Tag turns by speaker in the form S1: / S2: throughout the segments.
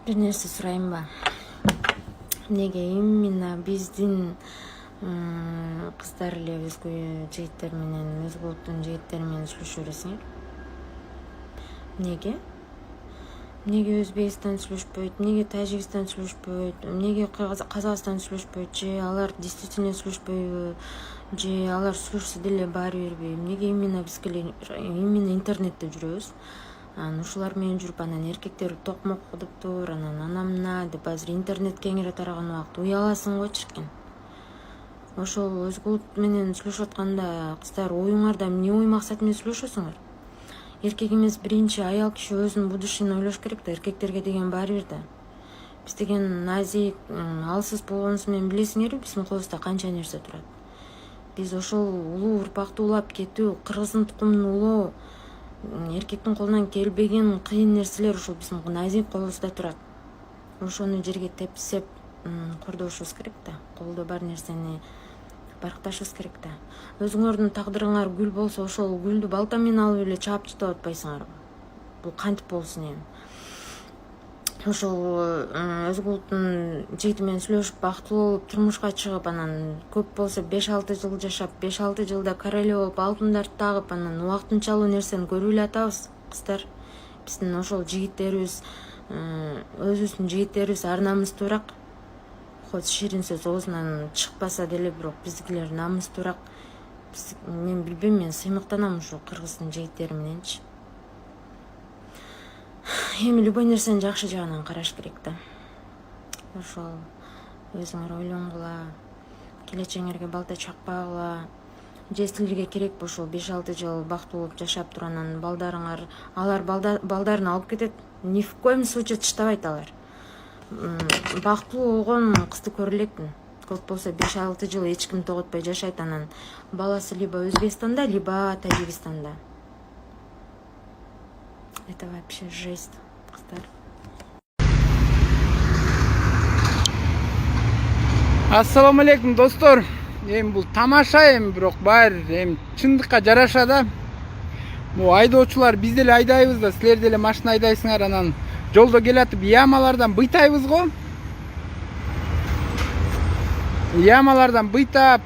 S1: Бир нерсе сурайынбы? Эмнеге именно биздин кыздар эле өзгө жигиттер менен, өзгө улуттун жигиттери менен сүйлөшө бересиңер? Эмнеге? Эмнеге Өзбекстан сүйлөшпөйт, эмнеге Тажикстан сүйлөшпөйт, эмнеге Казакстан сүйлөшпөйт, же алар действительно сүйлөшпөйбү, же алар сүйлөшсө деле баары бирби? Эмнеге именно биз именно интернетте жүрөбүз? Ушулар менен жүрүп, анан эркектер токмок кылыптыр, анан анамна деп азыр интернет кеңири тараган убакыт уяласың го чиркен. Ошол өзгө улут менен сүйлөшүп атканда кыздар оюңарда эмне ой максат менен сүйлөшөсүңөр? Эркек эмес, биринчи аял киши өзүнүн будущийин ойлош керек да, эркектерге деген баары бир да. Биз деген назик, алсыз болгонубуз менен билесиңерби, биздин колубузда канча нерсе турат. Биз ошол улуу урпакты улап кетүү, кыргыздын тукумун улоо, эркектин колунан келбеген кыйын нерселер ушул биздин назик колубузда турат. Ошону жерге тепсеп кордошубуз керек да, колдо бар нерсени баркташыбыз керек да. Өзүңөрдүн тагдырыңар гүл болсо, ошол гүлдү балта менен алып эле чаап чытып атпайсыңарбы? Бул кантип болсун эми? Ошол өзгө улуттун жигити менен сүйлөшүп, бактылуу болуп, турмушка чыгып, анан көп болсо 5-6 жыл жашап, 5-6 жылда королева болуп, алтындарды тагып, анан убактынчалуу нерсени көрүп эле атабыз, кыздар. Биздин ошол жигиттерибиз, өзүбүздүн жигиттерибиз ар намыстуураак. Хоть ширин сөз оозунан чыкпаса деле, бирок биздикилер намыстуураак. Мен билбейм, мен сыймыктанам ушул кыргыздын жигиттери мененчи. Эми любой нерсени жакшы жагынан караш керек да. Ошол өзүңөр ойлонгула, келечегиңерге балта чакпагыла. Же силерге керекпи ошол 5-6 жыл бактылуу болуп жашап туруп, анан балдарыңар, алар балдарын алып кетет. Ни в коем случае тыштабайт алар. Бактылуу болгон кызды көрө элекпин. Көп болсо 5-6 жыл эч ким тоготпой жашайт, анан баласы либо Өзбекстанда, либо Тажикстанда. Это вообще жесть, кыздар.
S2: Ассаламу алейкум, достор. Эми бул тамаша, эми бирок баары эми чындыкка жараша да. Бул айдоочулар биз деле айдайбыз да, силер деле машина айдайсыңар, анан жолдо келатып ямалардан быйтайбыз го. Ямалардан быйтап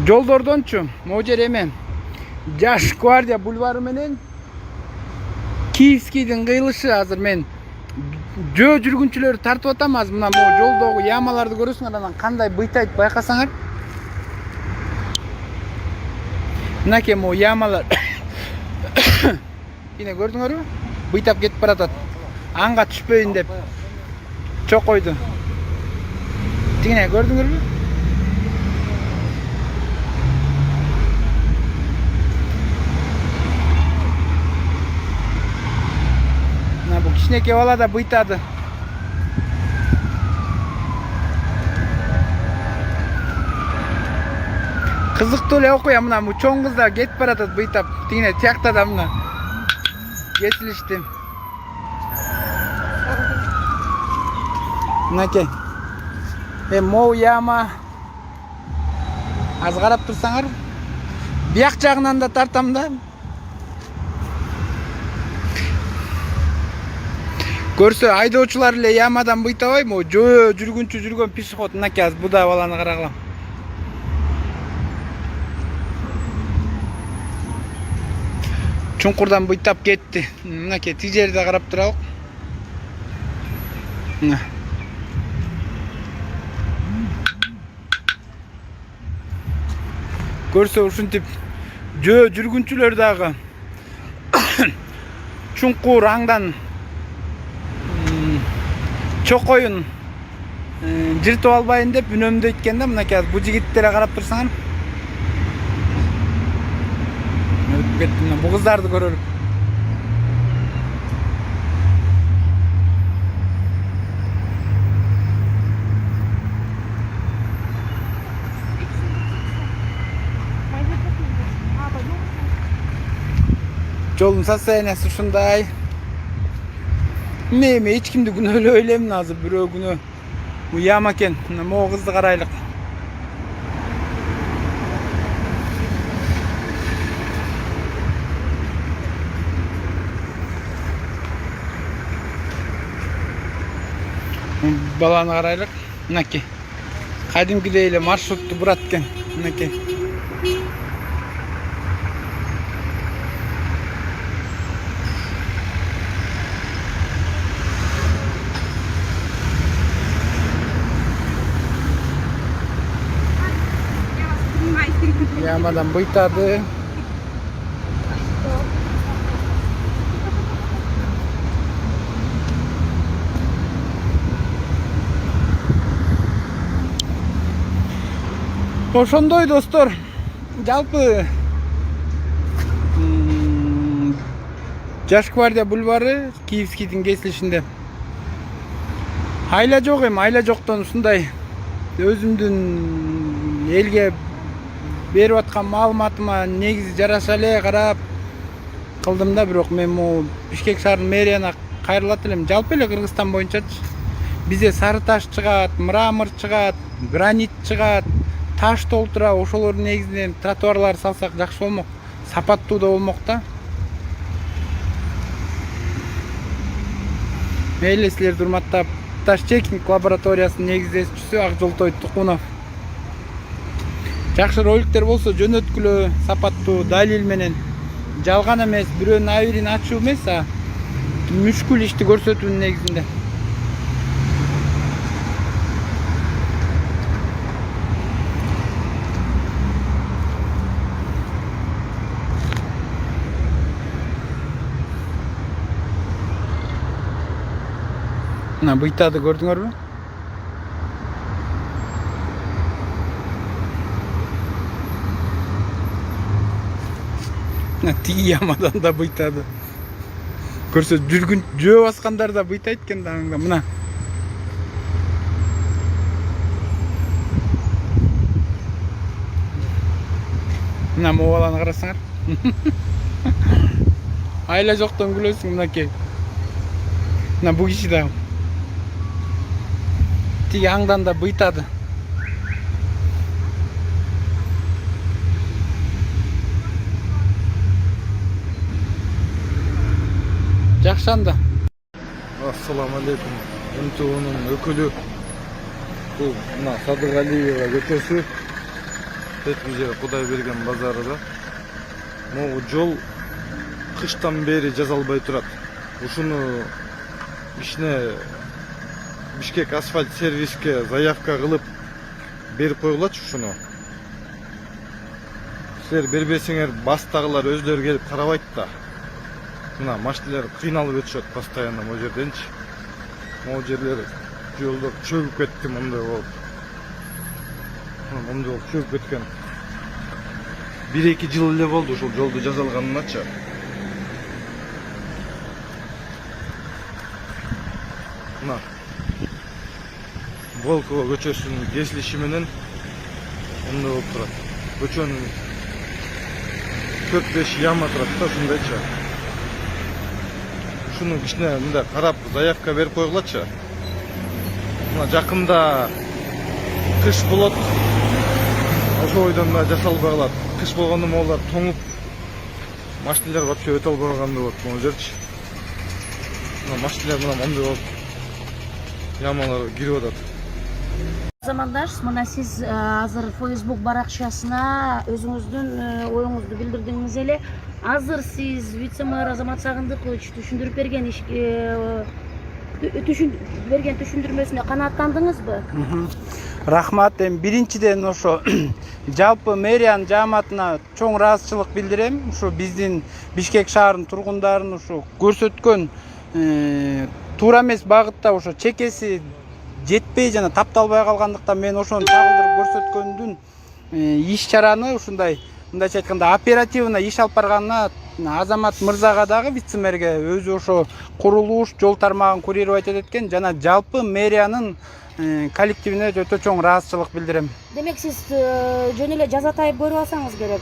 S2: жолдордончу, могу жер эме Жаш Гвардия бульвары менен Киевскийдин кыйылышы. Азыр мен жөө жүргүнчүлөрдү тартып атам. Азыр мына могу жолдогу ямаларды көрөсүңөр, анан кандай быйтайт байкасаңар. Мынакей могу ямалар. Кийине көрдүңөрбү? Быйтап кетип баратат. Анга түшпөйүн деп чокойду. Тигине көрдүңөрбү? Мына бул кичинекей бала да быйтады. Кызыктуу эле окуя. Мына бул чоң кыз да кетип баратат быйтап. Тигине тиякта да мына кесилишти. Мынакей. Могу яма. Аз карап турсаңар. Бияк жагынан да тартам да. Көрсө айдоочулар эле ямадан быйтабай, могу жөө жүргүнчү жүргөн пешеход. Мынакей аз буда баланы карагыла. Чуңкурдан быйтап кетти. Мынакей тиги жерде карап туралык. Мына. Көрсө ушинтип жөө жүргүнчүлөр дагы чуңкур аңдан чокоюн жыртып албайын деп үнөмдөйт экен да. Мынакей бу жигиттерге карап турсаңар. Өтүп кетти. Бу кыздарды көрөлүк. Жолдун состояниясы ушундай. Мен эч кимди күнөөлөй элемин азыр, бирөө күнөө. Бул яма экен. Могу кызды карайлык. баланы карайлык. Мынакей. Кадимкидей эле маршрутту бурат экен. Мынакей. Ямадан быйтады. Ошондой достор. Жалпы Жаш гвардия бульвары Киевскийдин кесилишинде айла жок эми, айла жоктон ушундай өзүмдүн элге берип аткан маалыматыма негизи жараша эле карап кылдым да, бирок мен могу Бишкек шаарынын мэриясына кайрылат элем. Жалпы эле Кыргызстан боюнчачы бизде сары таш чыгат, мрамор чыгат, гранит чыгат, таш толтура, ошолордун негизинен тротуарлар салсак жакшы болмок, сапаттуу да болмок да. Мейли силерди урматтап, Ташчекинг лабораториясынын негиздешчүсү Акжолтой Тукунов. Жакшы роликтер болсо жөнөткүлө, сапаттуу, далил менен, жалган эмес, бирөөнүн абийирин ачуу эмес, мүшкүл ишти көрсөтүүнүн негизинде. Мына быйтады көрдүңөрбү? Тиги ямадан да быйтады. Көрсө жүргүн жөө баскандар да быйтайт экен да, мына. Мына могу баланы карасаңар. Айла жоктон күлөсүң, мынакей. Мына бу киши да тиги аңдан да быйтады. Жакшы анда.
S3: Ассаламу алейкум. МТУнун өкүлү. Бул мына Садыгалиева көчөсү. Тетиже Кудайберген базарында. Могу жол кыштан бери жасалбай турат. Ушуну ишине Бишкек асфальт сервиске заявка кылып берип койгулачы ушуну. Силер бербесеңер бастагылар өздөрү келип карабайт да. Мына машиналар кыйналып өтүшөт постоянно могу жерденчи. Могу жерлер жолдор чөгүп кетти, мындай болуп. Мындай болуп чөгүп кеткен. 1-2 жыл эле болду ушул жолду жасалганыначы. Мына Волкова көчөсүнүн кесилиши менен мындай болуп турат. Көчөнүн 4-5 яма турат да, ушундайчы. Ушуну кичине мындай карап заявка берип койгулачы. Мына жакында кыш болот. Ошол бойдон да жасалбай калат. Кыш болгондо могулар тоңуп машиналар вообще өтө албай калгандай болот могу жерчи. Мына машиналар мына мындай болуп ямалар кирип атат.
S4: Замандаш, мына сиз азыр Facebook баракчасына өзүңүздүн оюңузду билдирдиңиз эле. Азыр сиз вице-мэр Азамат Сагындыкович түшүндүрүп берген түшүндүрмөсүнө канааттандыңызбы?
S2: Рахмат. Биринчиден ошо жалпы мэриянын жааматына чоң ыраазычылык билдирем. Ушу биздин Бишкек шаарынын тургундарын ушу көрсөткөн туура эмес багытта ошо чекеси жетпей жана тапталбай калгандыктан мен ошону чагылдырып көрсөткөндүн иш-чараны ушундай мындайча айтканда оперативно иш алып барганына Азамат мырзага дагы вице-мэрге өзү ошо курулуш, жол тармагын курировать этет экен жана жалпы мэриянын коллективине өтө чоң ыраазычылык билдирем.
S4: Демек сиз жөн эле жазатайып көрүп алсаңыз керек.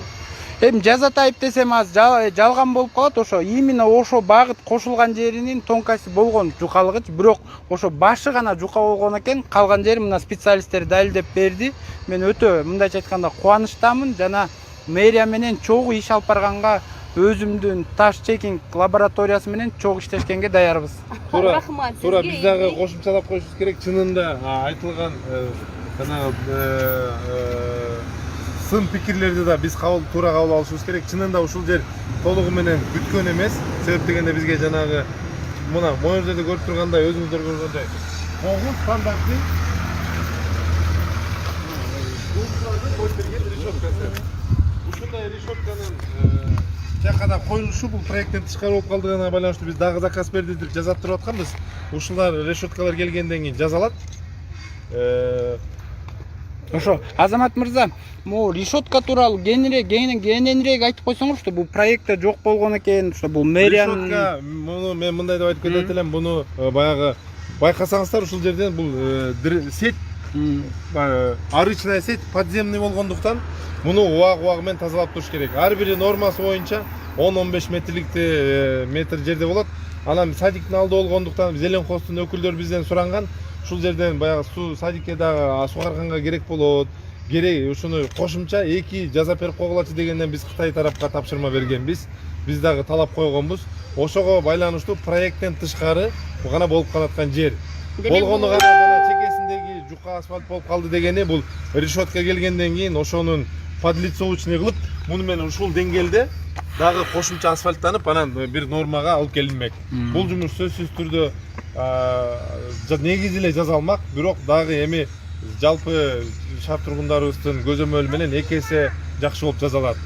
S2: Эми жазатайып десем аз жалган болуп калат. Ошо именно ошо багыт кошулган жеринин тонкости болгон жукалыгы, бирок ошо башы гана жука болгон экен. Калган жери мына специалисттер далилдеп берди. Мен өтө мындайча айтканда кубанычтамын жана мэрия менен чогуу иш алып барганга өзүмдүн таш чекинг лабораториясы менен чогуу иштешкенге даярбыз.
S4: Рахмат
S3: Туура
S4: сизге.
S3: биз дагы кошумчалап коюшубуз керек. Чынында айтылган жанагы сын пикирлерди да биз туура кабыл алышыбыз керек. Чынында ушул жер толугу менен бүткөн эмес. Себеп дегенде бизге жанагы мына моюл жерде көрүп тургандай, өзүңүздөр көргөндөй тогуз стандарттын ушундай решетканын жакада коюлушу бул проекттен тышкары болуп калдыгына байланыштуу биз дагы заказ берди деп жазап туруп атканбыз. Ушулар решеткалар келгенден кийин жазалат.
S2: Ошо, Азамат мырза, могу решетка тууралуу кененирээк айтып койсоңузчу, бул проектте жок болгон экен, ошо бул мэриянын.
S3: Решетка, муну мен мындай деп айтып кетет элем, буну баягы байкасаңыздар ушул жерден бул сеть, арычная сеть подземный болгондуктан муну убак менен тазалап туруш керек. Ар бири нормасы боюнча 10-15 метр жерде болот. Анан садиктин алды болгондуктан Зеленхоздун өкүлдөрү бизден суранган, ушул жерден баягы суу садикке дагы суугарганга керек болот. Керек ушуну кошумча 2 жазап берип койгулачы дегенден биз Кытай тарапка тапшырма бергенбиз. Биз дагы талап койгонбуз. Ошого байланыштуу проекттен тышкары бул гана болуп калаткан жер. Болгону гана жана чекесиндеги жука асфальт болуп калды дегени бул решетка келгенден кийин ошонун подлицовочный кылып, муну менен ушул деңгээлде дагы кошумча асфальттанып, анан бир нормага алып келинмек. Бул жумуш сөзсүз түрдө негизи эле жасалмак, бирок дагы эми жалпы шаар тургундарыбыздын көзөмөлү менен 2 эсе жакшы болуп жасалат.